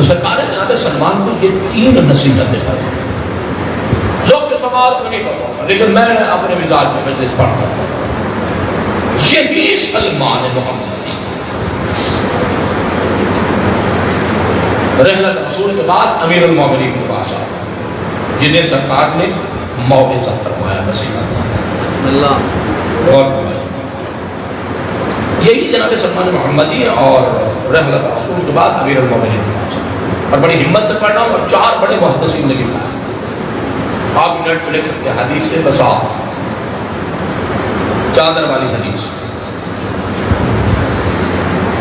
سرکار جناب سلمان کو یہ 3 نصیحتیں فرمائیں. ذوق سماعت کو نہیں کرتا لیکن میں اپنے مزاج میں مجلس پڑھتا ہوں. یہی سلمان محمدی رحلت رسول کے بعد امیر المومنین کے پاس آئے جنہیں سرکار نے موعظہ فرمایا, نصیحت اللہ اور فرمایا. یہی جناب سلمان محمدی اور رحلت رسول کے بعد امیر المومنین کے پاس آئے. اور بڑی ہمت سے پڑھنا ہوں, اور 4 بڑے محدثین نے لکھا ہے. آپ نیٹ پہ لکھ سکتے ہیں حدیث سے بساط, چادر والی حدیث.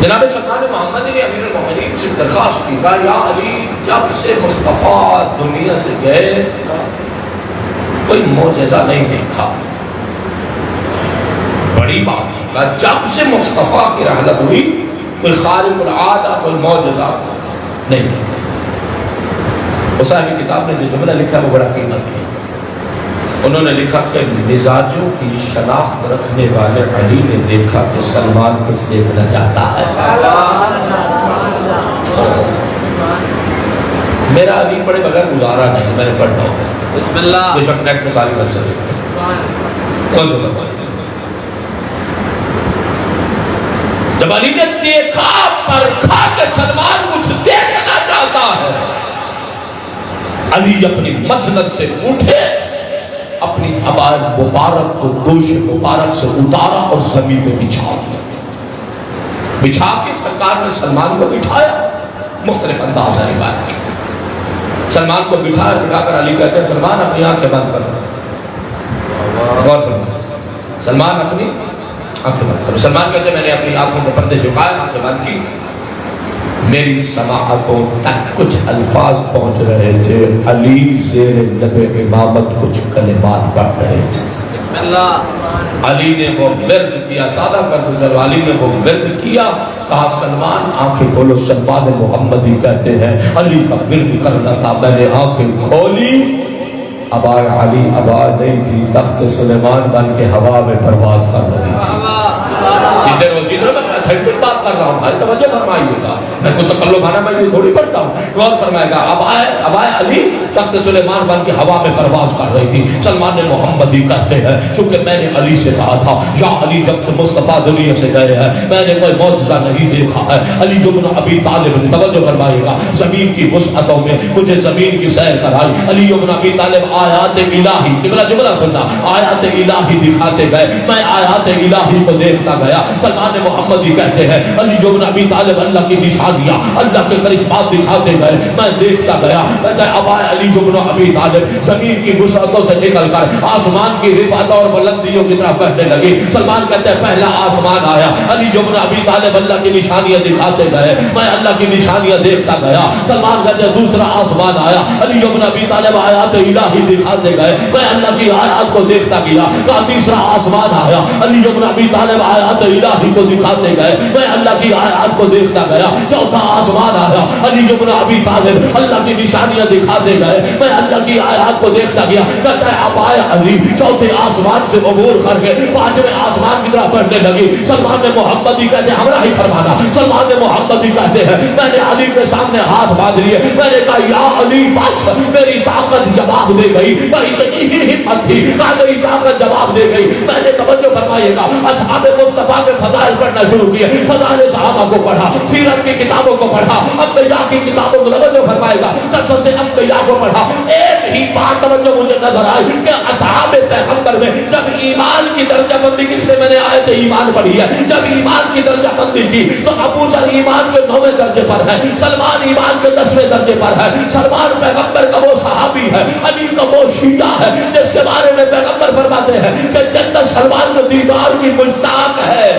جناب سلمان محمدی نے امیر المومنین سے درخواست کی, کہا یا علی جب سے مصطفیٰ دنیا سے گئے کوئی معجزہ نہیں دیکھا. بڑی بات ہے, کہا جب سے مصطفیٰ کی رحلت ہوئی کوئی خارق العادہ کوئی معجزہ نہیں. صاحب کی کتاب میں جو جملہ لکھا ہے وہ بڑا قیمتی ہے. انہوں نے لکھا کہ مزاجوں کی شناخت رکھنے والے علی نے دیکھا کہ سلمان کچھ دیکھنا چاہتا ہے. میرا علی پڑھے بغیر گزارا نہیں, میں پڑھتا ہوں بسم اللہ, بے شک نیٹ میں ساری بن سکے. کون سا فرمائے جب علی نے دیکھا پرکھا کہ سلمان کچھ دیکھنا چاہتا ہے, علی اپنی مسند سے اٹھے, اپنی عباء مبارک کو دوش مبارک سے اتارا اور زمین پہ بچھا کے سرکار نے سلمان کو بٹھایا. مختلف انداز ہے روایت. سلمان کو بٹھا کر علی کہتے ہیں سلمان اپنی آنکھیں بند کرو. غور فرمائیں, سلمان اپنی آنکھیں بند کرو. سلمان کہتے ہیں میں نے اپنی آنکھوں کے پردے جھکائے, آنکھیں بند کی. میری سماعتوں تک کچھ الفاظ پہنچ رہے تھے. علی زیر لب امامت کچھ کلمات پڑھ رہے تھے. علی نے وہ ورد کیا, سادہ کر گزر, علی نے وہ ورد کیا. کہا سلمان آنکھیں کھولو. سلمان محمدی کہتے ہیں علی کا ورد کرنا تھا, میں نے آنکھیں کھولی. ابا علی ابا نہیں تھی, تخت سلیمان بن کے ہوا میں پرواز کر رہی تھی. جدھر میں تھرٹی بات کر رہا ہوں, بھائی توجہ فرمائیے گا, میں کوئی تکلف خانہ میں یہ تھوڑی پڑھتا ہوں. غور فرمائے گا, اب آئے علی تخت سلیمان بن کے ہوا میں پرواز کر رہی تھی. سلمان محمدی کہتے ہیں چونکہ میں نے علی سے کہا تھا یا علی جب سے مصطفیٰ دنیا سے گئے ہیں میں نے کوئی معجزہ نہیں دیکھا ہے. علی بن ابی طالب نے, توجہ فرمائے گا, زمین کی وسعتوں میں مجھے زمین کی سیر کرائی. علی بن ابی طالب آیات الہی, جملہ سننا, آیات الہی دکھاتے گئے, میں آیات الہی کو دیکھتا گیا. سلمان محمدی کہتے ہیں علی بن ابی طالب اللہ کی نشانیاں, اللہ کے کرشمات دکھاتے گئے, میں دیکھتا گیا. کہتا ہے اب علی بن ابی طالب زمین کی وسعتوں سے نکل کر آسمان کی رفعت اور بلندیوں کی طرف بڑھنے لگی. سلمان کہتے ہیں پہلا آسمان آیا, علی بن ابی طالب اللہ کی نشانیاں دکھاتے گئے, میں اللہ کی نشانیاں دیکھتا گیا. سلمان کہتے ہیں دوسرا آسمان آیا, علی بن ابی طالب آیات الہی دکھاتے گئے, میں اللہ کی آیات کو دیکھتا گیا. کہا تیسرا آسمان آیا, علی بن ابی طالب آیات الہی کو دکھاتے گئے, میں اللہ کی آیات کو دیکھتا گیا. چوتھا آسمان آیا, علی بن ابی طالب اللہ کی نشانیاں دکھاتے گئے, میں اللہ کی آیات کو دیکھتا گیا. کہتا ہے اب آیا علی چوتھے آسمان سے عبور کر کے 5ویں آسمان کی طرف بڑھنے لگی. سلمان محمدی کہتے ہیں ہمراہ ہی فرمانا, سلمان محمدی کہتے ہیں میں نے علی کے سامنے ہاتھ باندھ لیے, میں نے کہا یا علی بس, میری طاقت جواب دے گئی. میری اتنی ہمت تھی, کہا میری طاقت جواب دے گئی. میں نے توجہ فرمائیے گا, اصحاب مصطفیٰ کے فضائل پڑھنا شروع کیے, فضائل صحابہ کو پڑھا, سیرت کی کتابوں کو پڑھا, انبیاء کی کتابوں کو, توجہ فرمائے گا, قصص انبیاء کو پڑھا. ایک ہی بات توجہ مجھے نظر آئی کہ اصحاب پیغمبر میں جب ایمان کی درجہ بندی, کس نے میں نے آیت ایمان پڑھی ہے, جب ایمان کی درجہ بندی کی تو ابو ذر ایمان کے 9ویں درجے پر ہے, سلمان ایمان کے 10ویں درجے پر ہے. سلمان پیغمبر کا وہ صحابی ہے, علی کا وہ شیعہ ہے جس کے بارے میں پیغمبر فرماتے ہیں کہ جنت سلمان کو دیدار کی مشتاق ہے.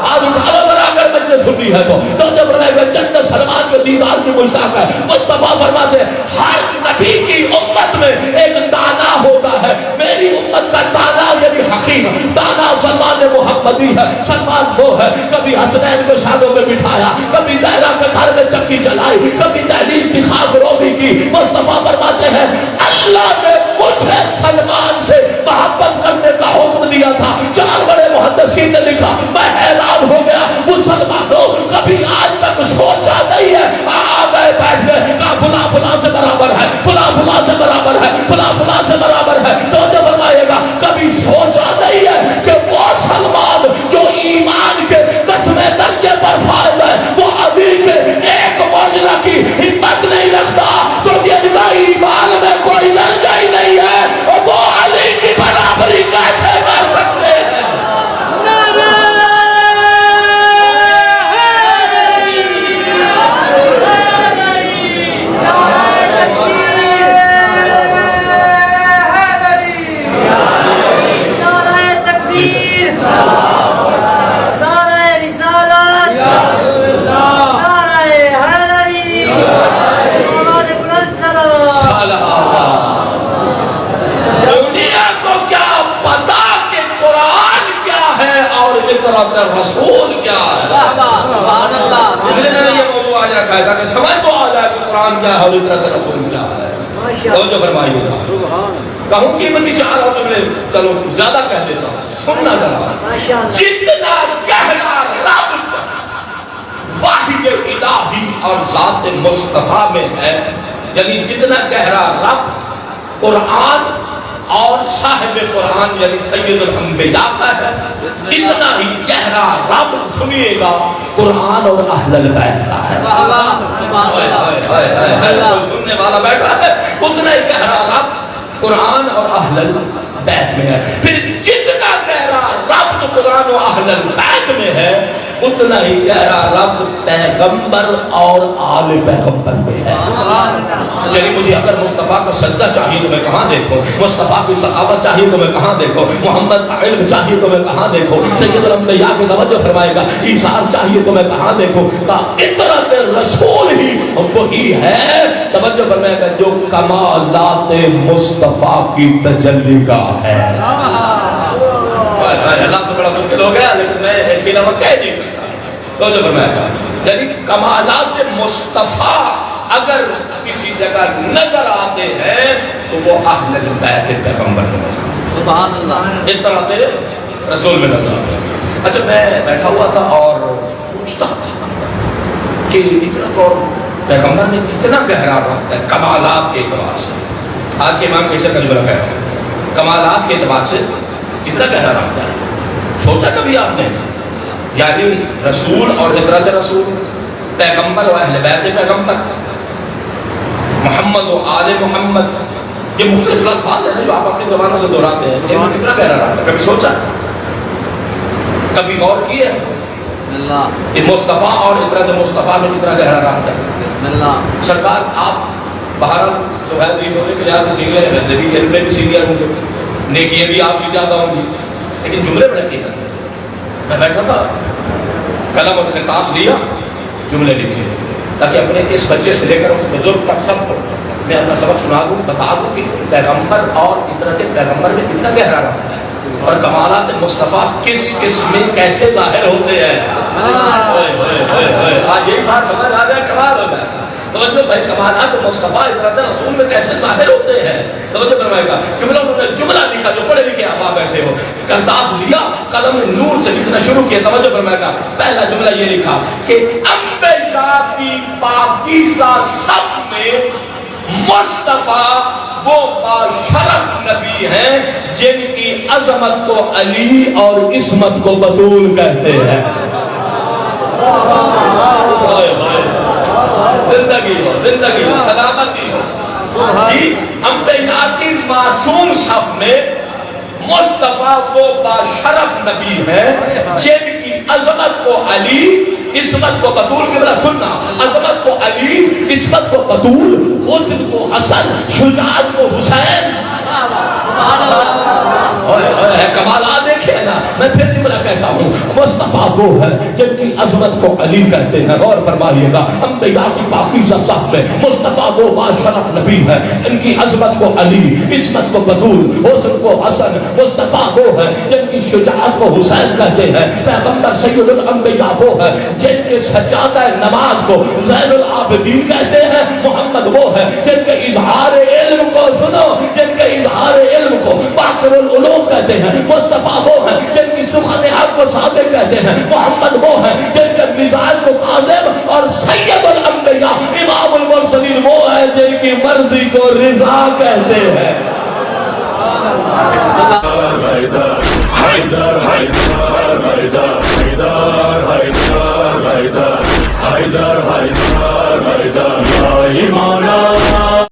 آج اٹھا لو ذرا اگر مجھے سنی ہے تو جب فرمائے جنت سلمان کے دیدار کی مشتاق ہے. مصطفیٰ فرماتے ہیں ہر نبی کی امت میں ایک دانا ہوتا ہے, میری امت کا دانا یعنی حکیم دانا سلمان محمدی ہے. سلمان وہ ہے, کبھی حسنین کو شادوں میں بٹھایا, کبھی زہرا کے گھر میں چکی چلائی, کبھی دہلیز کی خاک روبی کی. مصطفیٰ فرماتے ہیں اللہ نے مجھے سلمان سے محبت کرنے کا حکم دیا تھا. 4 بڑے محدثین نے لکھا, میں حیران ہو گیا, مسلمانوں کبھی آج تک سوچا نہیں ہے, آ گئے رسول کیا ہے. اس لیے میں نے یہ موضوع آج رکھا ہے تاکہ سمجھ تو آ جائے کہ قرآن کیا ہے اور اطاعت رسول کیا ہے. توجہ فرمائیے گا. کہوں قیمتی 4 اور جملے چلو زیادہ کہہ دیتا ہوں, سننا ذرا. جتنا گہرا رابطہ واحد الہی اور ذات مصطفیٰ میں ہے, یعنی جتنا گہرا ربط قرآن اور صاحب قرآن یعنی سید الانبیاء کا ہے, اتنا ہی گہرا ربط سنیے گا قرآن اور اہل البیت کا ہے. سننے والا بیٹھا ہے, اتنا ہی گہرا ربط قرآن اور اہل البیت میں ہے. پھر جتنا گہرا ربط قرآن اور اہل البیت میں ہے, اتنا ہی گہرا ربط پیغمبر اور آل پیغمبر میں ہے. یعنی مجھے اگر مصطفیٰ کا سجدہ چاہیے تو میں کہاں دیکھوں, مصطفیٰ کی سخاوت چاہیے تو میں کہاں دیکھوں, محمد کا علم چاہیے تو میں کہاں دیکھوں, سید الانبیاء کی توجہ فرمائے گا, ایثار چاہیے تو میں کہاں دیکھوں. اطاعت رسول ہی وہی ہے, توجہ فرمائے گا, جو کمالات مصطفیٰ کی تجلی کا ہے. اللہ سے بڑا مشکل ہو گیا لیکن میں اس کے علاوہ کہہ نہیں سکتا. تو جو فرمایا گا یعنی کمالات مصطفیٰ اگر کسی جگہ نظر آتے ہیں تو وہ اہل البیت پیغمبر میں نظر آتے ہیں. سبحان اللہ. اطاعت رسول میں نظر آتے ہیں. اچھا میں بیٹھا ہوا تھا اور سوچتا تھا کہ اطاعت اور پیغمبر میں کتنا گہرا ربط ہے کمالات کے اعتبار سے. آج کے امام کیسے کا جملہ کہہ رہا ہے, کمالات کے اعتبار سے کتنا گہرا رابطہ ہے. سوچا کبھی آپ نے, یعنی رسول اور اطاعت رسول, پیغمبر و اہل بیت پیغمبر, محمد و آل محمد, یہ مختلف الفاظ ہیں جو آپ اپنی زبانوں سے دہراتے ہیں. یہ کتنا گہرا رابطہ, کبھی سوچا, کبھی غور کیا کہ مصطفیٰ اور اطاعت مصطفیٰ میں کتنا گہرا رابطہ ہے. سرکار آپ بہرحال سوال ریز ہونے کے لحاظ سے سینئر ہیں, ذریعے علم میں بھی سینئر ہوں گے, نیکیاں بھی آپ کی زیادہ ہوں گی, لیکن جملے بڑے قیمت ہیں. میں بیٹھا تھا, قلم اور خطاس لیا, جملے لکھے تاکہ اپنے اس بچے سے لے کر اس بزرگ تک سب کو میں اپنا سبق سنا دوں, بتا دوں کہ پیغمبر اور اطاعت پیغمبر میں کتنا گہرا رابطہ ہے اور کمالات مصطفیٰ کس کس میں کیسے ظاہر ہوتے ہیں. آج یہی بات سمجھ آ جائے کمال ہو جائے. توجہ بھائی, کمالات مصطفیٰ اطاعت رسول میں کیسے ظاہر ہوتے ہیں. توجہ فرمائے گا, انہوں نے جملہ لکھا, جو پڑھے لکھے آپ بیٹھے ہو, کرتاس لیا, قلم نور سے لکھنا شروع کیا. توجہ فرمائے گا, پہلا جملہ یہ لکھا کہ انبیاء کی پاکیزہ صف میں مصطفیٰ وہ باشرف نبی ہیں جن کی عظمت کو علی اور عصمت کو بطول کہتے ہیں. زندگی ہو, سلامتی ہو. جی, انبیاء کی معصوم صف میں مصطفیٰ وہ باشرف نبی ہیں جن کی عظمت کو علی, عصمت کو بطول. کی بلا سننا, عظمت کو علی, عصمت کو بطول, حسن کو حسن, شجاعت کو حسین. کمالات دیکھیں نا. میں پھر جملہ کہتا ہوں, مصطفیٰ وہ ہے جن کی عظمت کو علی کہتے ہیں. غور فرمائیے گا, انبیاء کی پاکیزہ صف میں مصطفیٰ وہ باشرف نبی ہے, ان کی عظمت کو علی, عصمت کو بطول, حسن کو حسن. مصطفیٰ وہ ہے جن کی شجاعت کو حسین کہتے ہیں. پیغمبر سید الانبیاء وہ ہے جن کے سجادہ نماز کو زین العابدین کہتے ہیں. محمد وہ ہے جن کے اظہار علم کو, سنو, جن کے اظہار علم کو باقر العلوم کہتے ہیں. مصطفیٰ وہ ہے جن کی سخن حق کو صادق کہتے ہیں. محمد وہ ہے جن کے مزاج کو کاظم, اور سید الانبیاء امام المرسلین وہ ہے جن کی مرضی کو رضا کہتے ہیں. حیدر حیدر حیدر حیدر